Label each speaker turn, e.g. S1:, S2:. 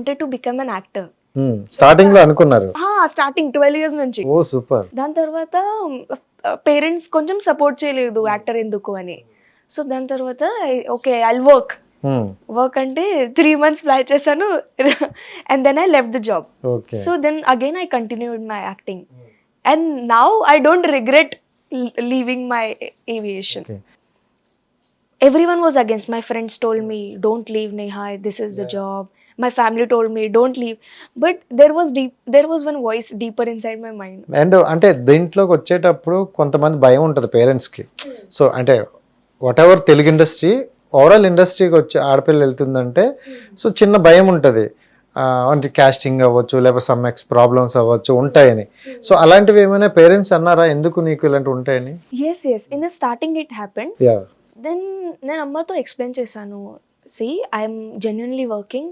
S1: wanted to become an actor.
S2: Starting లో అనుకున్నారు.
S1: Starting 12 years నుంచి.
S2: ఓ సూపర్.
S1: దాని తర్వాత పేరెంట్స్ కొంచెం సపోర్ట్ చేయలేదు యాక్టర్ ఎందుకు అని. సో దాని తర్వాత ఓకే ఐల్ వర్క్ అంటే 3 months ఫ్లై చేశాను and then I left the job.
S2: Okay.
S1: So then again I continued my acting and now I don't regret leaving my aviation. Everyone was against. My friends told me, don't leave Neha, this is the job. My family told me, don't leave. But there was one voice deeper inside my mind.
S2: And అంటే దీంట్లోకి వచ్చేటప్పుడు కొంతమంది భయం ఉంటుంది పేరెంట్స్కి. So అంటే what ever Telugu industry overall ఇండస్ట్రీకి వచ్చి ఆడపిల్ల వెళ్తుందంటే సో చిన్న భయం ఉంటుంది. అంటే కాస్టింగ్ అవ్వచ్చు లేకపోతే సమ్ ప్రాబ్లమ్స్ అవ్వచ్చు ఉంటాయని. సో అలాంటివి ఏమైనా పేరెంట్స్ అన్నారా ఎందుకు నీకు ఇలాంటివి ఉంటాయని?
S1: Yes. In the starting it happened.
S2: Yeah.
S1: దెన్ నేను అమ్మతో ఎక్స్ప్లెయిన్ చేశాను, సి ఐఎమ్ జెన్యున్లీ వర్కింగ్